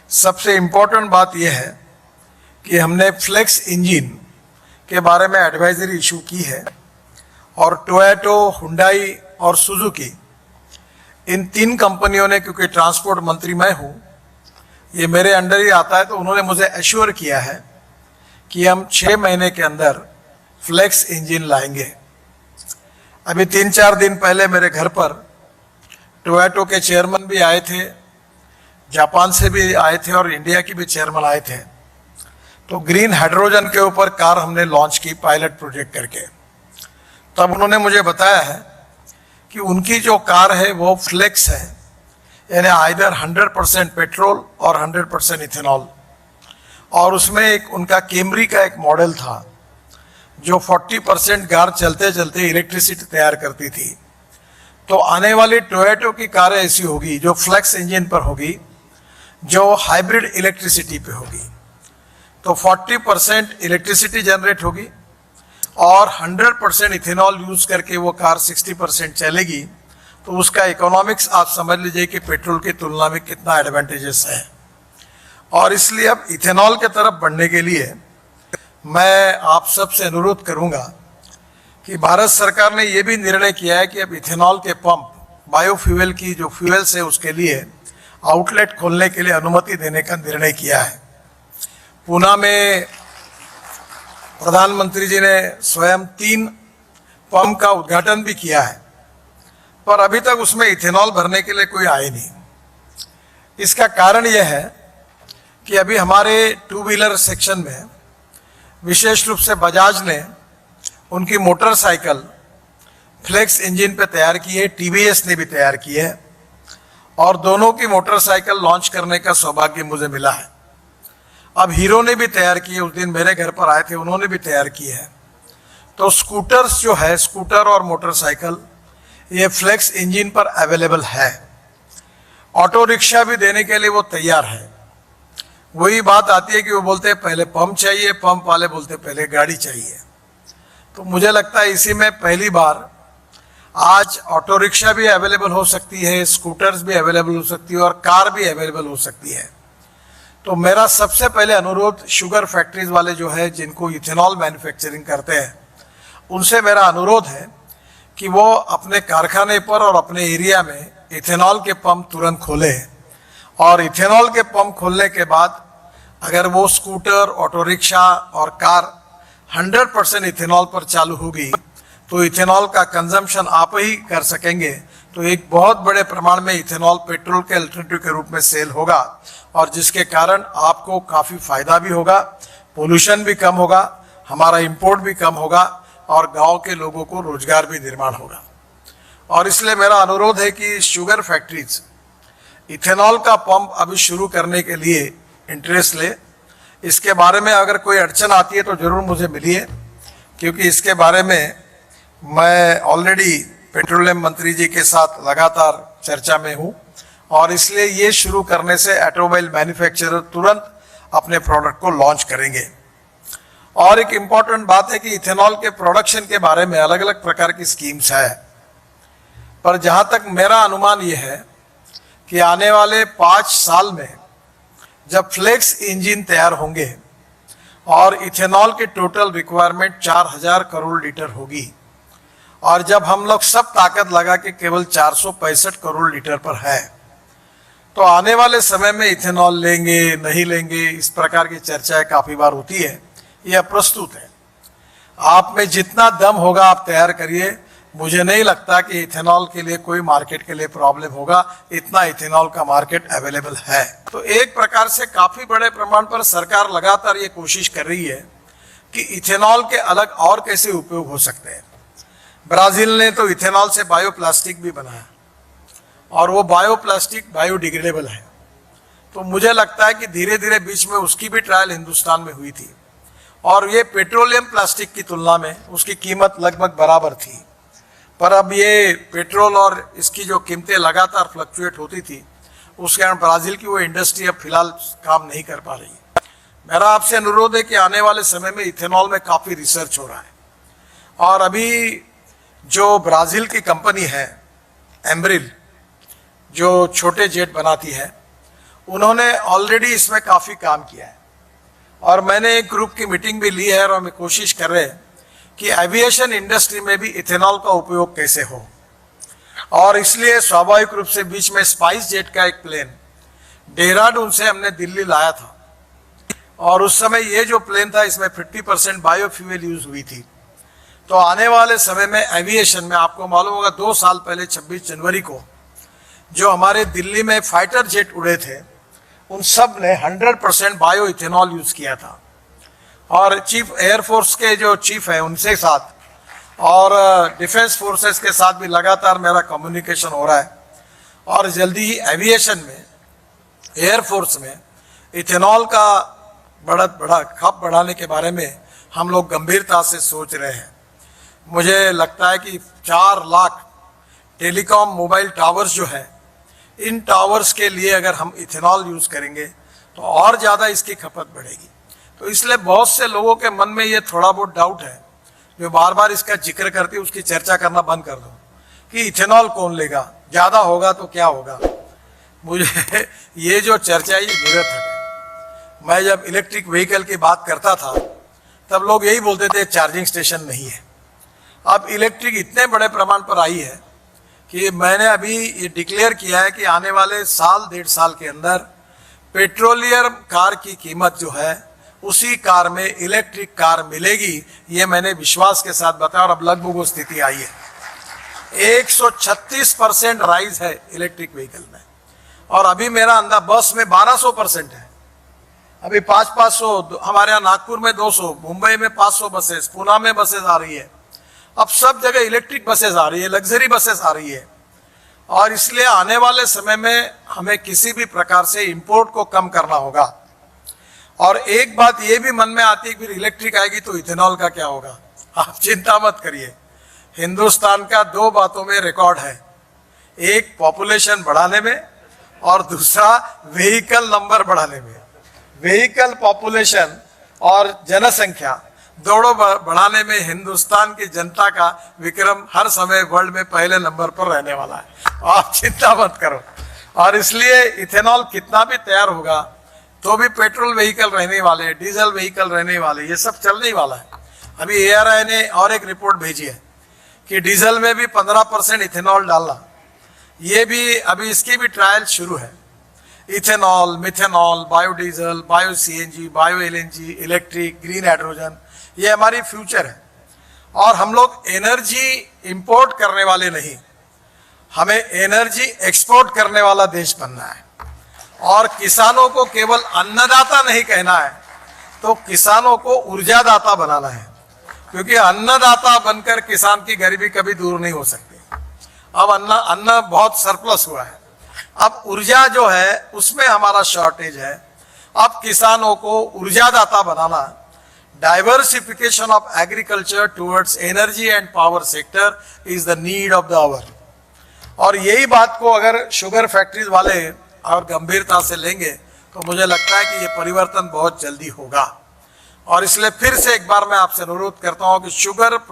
सबसे इम्पोर्टेंट बात यह है कि हमने फ्लेक्स इंजन के बारे में एडवाइजरी इशू की है और टोयोटा, हुंडई और सुजुकी, इन 3 कंपनियों ने, क्योंकि ट्रांसपोर्ट मंत्री मैं हूँ, ये मेरे अंडर ही आता है, तो उन्होंने मुझे एश्योर किया है कि हम 6 महीने के अंदर फ्लेक्स इंजन लाएंगे। अभी 3-4 दिन पहले मेरे घर पर टोयोटा के चेयरमैन भी आए थे, जापान से भी आए थे और इंडिया की भी चेयरमैन आए थे। तो ग्रीन हाइड्रोजन के ऊपर कार हमने लॉन्च की पायलट प्रोजेक्ट करके। तब उन्होंने मुझे बताया है कि उनकी जो कार है वो फ्लेक्स है, यानी आइदर 100% पेट्रोल और 100% इथेनॉल। और उसमें एक उनका कैमरी का एक मॉडल था जो 40% कार चलते चलते इलेक्ट्रिसिटी तैयार करती थी। तो आने वाली टोयोटा की कारें ऐसी होगी जो फ्लेक्स इंजन पर होगी, जो हाइब्रिड इलेक्ट्रिसिटी पे होगी। तो 40% इलेक्ट्रिसिटी जनरेट होगी और 100% इथेनॉल यूज करके वो कार 60% चलेगी। तो उसका इकोनॉमिक्स आप समझ लीजिए कि पेट्रोल की तुलना में कितना एडवांटेजेस है। और इसलिए अब इथेनॉल के तरफ बढ़ने के लिए मैं आप सबसे अनुरोध करूंगा कि भारत सरकार ने ये भी निर्णय किया है कि अब इथेनॉल के पंप, बायोफ्यूल की जो फ्यूल्स है, उसके लिए आउटलेट खोलने के लिए अनुमति देने का निर्णय किया है। पूना में प्रधानमंत्री जी ने स्वयं 3 पंप का उद्घाटन भी किया है, पर अभी तक उसमें इथेनॉल भरने के लिए कोई आए नहीं। इसका कारण यह है कि अभी हमारे 2 व्हीलर सेक्शन में विशेष रूप से बजाज ने उनकी मोटरसाइकिल फ्लेक्स इंजन पे तैयार की है, टीवीएस ने भी तैयार की है और दोनों की मोटरसाइकिल लॉन्च करने का सौभाग्य मुझे मिला है। अब हीरो ने भी तैयार की है, उस दिन मेरे घर पर आए थे, उन्होंने भी तैयार की है। तो स्कूटर्स जो है, स्कूटर और मोटरसाइकिल, ये फ्लेक्स इंजन पर अवेलेबल है। ऑटो रिक्शा भी देने के लिए वो तैयार है। वही बात आती है कि वो बोलते हैं पहले पंप चाहिए, पंप वाले बोलते पहले गाड़ी चाहिए। तो मुझे लगता है इसी में पहली बार आज ऑटो रिक्शा भी अवेलेबल हो सकती है, स्कूटर्स भी अवेलेबल हो सकती है और कार भी अवेलेबल हो सकती है। तो मेरा सबसे पहले अनुरोध शुगर फैक्ट्रीज वाले जो है, जिनको इथेनॉल मैन्युफैक्चरिंग करते हैं, उनसे मेरा अनुरोध है कि वो अपने कारखाने पर और अपने एरिया में इथेनॉल के पंप तुरंत खोले। और इथेनॉल के पंप खोलने के बाद अगर वो स्कूटर, ऑटो रिक्शा और कार 100% इथेनॉल पर चालू होगी तो इथेनॉल का कंजम्पशन आप ही कर सकेंगे। तो एक बहुत बड़े प्रमाण में इथेनॉल पेट्रोल के अल्टरनेटिव के रूप में सेल होगा और जिसके कारण आपको काफ़ी फायदा भी होगा, पोल्यूशन भी कम होगा, हमारा इंपोर्ट भी कम होगा और गांव के लोगों को रोजगार भी निर्माण होगा। और इसलिए मेरा अनुरोध है कि शुगर फैक्ट्रीज इथेनॉल का पंप अभी शुरू करने के लिए इंटरेस्ट ले। इसके बारे में अगर कोई अड़चन आती है तो ज़रूर मुझे मिलिए, क्योंकि इसके बारे में मैं ऑलरेडी पेट्रोलियम मंत्री जी के साथ लगातार चर्चा में हूँ और इसलिए ये शुरू करने से ऑटोमोबाइल मैन्युफैक्चरर तुरंत अपने प्रोडक्ट को लॉन्च करेंगे। और एक इम्पॉर्टेंट बात है कि इथेनॉल के प्रोडक्शन के बारे में अलग अलग प्रकार की स्कीम्स है, पर जहाँ तक मेरा अनुमान ये है कि आने वाले 5 साल में जब फ्लेक्स इंजन तैयार होंगे और इथेनॉल की टोटल रिक्वायरमेंट 4000 करोड़ लीटर होगी और जब हम लोग सब ताकत लगा के केवल 465 करोड़ लीटर पर है, तो आने वाले समय में इथेनॉल लेंगे नहीं लेंगे, इस प्रकार की चर्चाएं काफ़ी बार होती है। यह प्रस्तुत है, आप में जितना दम होगा आप तैयार करिए। मुझे नहीं लगता कि इथेनॉल के लिए कोई मार्केट के लिए प्रॉब्लम होगा, इतना इथेनॉल का मार्केट अवेलेबल है। तो एक प्रकार से काफ़ी बड़े प्रमाण पर सरकार लगातार ये कोशिश कर रही है कि इथेनॉल के अलग और कैसे उपयोग हो सकते हैं। ब्राज़ील ने तो इथेनॉल से बायोप्लास्टिक भी बनाया और वो बायोप्लास्टिक बायोडिग्रेडेबल है। तो मुझे लगता है कि धीरे धीरे बीच में उसकी भी ट्रायल हिंदुस्तान में हुई थी और ये पेट्रोलियम प्लास्टिक की तुलना में उसकी कीमत लगभग बराबर थी। पर अब ये पेट्रोल और इसकी जो कीमतें लगातार फ्लक्चुएट होती थी, उसके कारण ब्राज़ील की वो इंडस्ट्री अब फिलहाल काम नहीं कर पा रही। मेरा आपसे अनुरोध है कि आने वाले समय में इथेनॉल में काफ़ी रिसर्च हो रहा है और अभी जो ब्राज़ील की कंपनी है एम्ब्रिल, जो छोटे जेट बनाती है, उन्होंने ऑलरेडी इसमें काफ़ी काम किया है और मैंने एक ग्रुप की मीटिंग भी ली है और हम कोशिश कर रहे हैं कि एविएशन इंडस्ट्री में भी इथेनॉल का उपयोग कैसे हो। और इसलिए स्वाभाविक रूप से बीच में स्पाइस जेट का एक प्लेन देहरादून से हमने दिल्ली लाया था और उस समय ये जो प्लेन था इसमें 50% बायोफ्यूल यूज हुई थी। तो आने वाले समय में एविएशन में आपको मालूम होगा 2 साल पहले 26 जनवरी को जो हमारे दिल्ली में फाइटर जेट उड़े थे उन सब ने 100% बायो इथेनॉल यूज किया था। और चीफ एयरफोर्स के जो चीफ है उनसे साथ और डिफेंस फोर्सेस के साथ भी लगातार मेरा कम्युनिकेशन हो रहा है और जल्दी ही एविएशन में एयरफोर्स में इथेनॉल का बड़ा खप बढ़ाने के बारे में हम लोग गंभीरता से सोच रहे हैं। मुझे लगता है कि 4 लाख टेलीकॉम मोबाइल टावर्स जो है, इन टावर्स के लिए अगर हम इथेनॉल यूज़ करेंगे तो और ज़्यादा इसकी खपत बढ़ेगी। तो इसलिए बहुत से लोगों के मन में ये थोड़ा बहुत डाउट है जो बार बार इसका जिक्र करती है, उसकी चर्चा करना बंद कर दो कि इथेनॉल कौन लेगा, ज़्यादा होगा तो क्या होगा। मुझे ये जो चर्चा ये निरर्थक है। मैं जब इलेक्ट्रिक व्हीकल की बात करता था तब लोग यही बोलते थे चार्जिंग स्टेशन नहीं है। अब इलेक्ट्रिक इतने बड़े प्रमाण पर आई है कि मैंने अभी ये डिक्लेयर किया है कि आने वाले साल 1.5 साल के अंदर पेट्रोलियम कार की कीमत जो है उसी कार में इलेक्ट्रिक कार मिलेगी। ये मैंने विश्वास के साथ बताया और अब लगभग वो स्थिति आई है। 136% राइज है इलेक्ट्रिक व्हीकल में और अभी मेरा अंदाज बस में 1200% है। अभी 500 हमारे यहाँ नागपुर में 200, मुंबई में 500 बसेस, पुणे में बसेस आ रही है। अब सब जगह इलेक्ट्रिक बसेस आ रही है, लग्जरी बसेस आ रही है और इसलिए आने वाले समय में हमें किसी भी प्रकार से इंपोर्ट को कम करना होगा। और एक बात ये भी मन में आती है कि फिर इलेक्ट्रिक आएगी तो इथेनॉल का क्या होगा। आप चिंता मत करिए, हिंदुस्तान का 2 बातों में रिकॉर्ड है, एक पॉपुलेशन बढ़ाने में और दूसरा व्हीकल नंबर बढ़ाने में। व्हीकल पॉपुलेशन और जनसंख्या दोनों बढ़ाने में हिंदुस्तान की जनता का विक्रम हर समय वर्ल्ड में पहले नंबर पर रहने वाला है। आप चिंता मत करो। और इसलिए इथेनॉल कितना भी तैयार होगा तो भी पेट्रोल व्हीकल रहने वाले, डीजल व्हीकल रहने वाले, ये सब चलने वाला है। अभी ARI ने और एक रिपोर्ट भेजी है कि डीजल में भी 15% इथेनॉल डालना, ये भी अभी इसकी भी ट्रायल शुरू है। Ethanol, methanol, biodiesel, bio CNG, bio LNG, electric, green hydrogen, ये हमारी फ्यूचर है। और हम लोग एनर्जी इंपोर्ट करने वाले नहीं, हमें एनर्जी एक्सपोर्ट करने वाला देश बनना है। और किसानों को केवल अन्नदाता नहीं कहना है, तो किसानों को ऊर्जादाता बनाना है, क्योंकि अन्नदाता बनकर किसान की गरीबी कभी दूर नहीं हो सकती। अब अन्न बहुत सरप्लस हुआ है, अब ऊर्जा जो है उसमें हमारा शॉर्टेज है। अब किसानों को ऊर्जादाता बनाना, diversification of agriculture towards energy and power sector is the need of the hour. और यही बात को अगर शुगर फैक्ट्रीज वाले और गंभीरता से लेंगे तो मुझे लगता है कि ये परिवर्तन बहुत जल्दी होगा। और इसलिए फिर से एक बार मैं आपसे अनुरोध करता हूं कि शुगर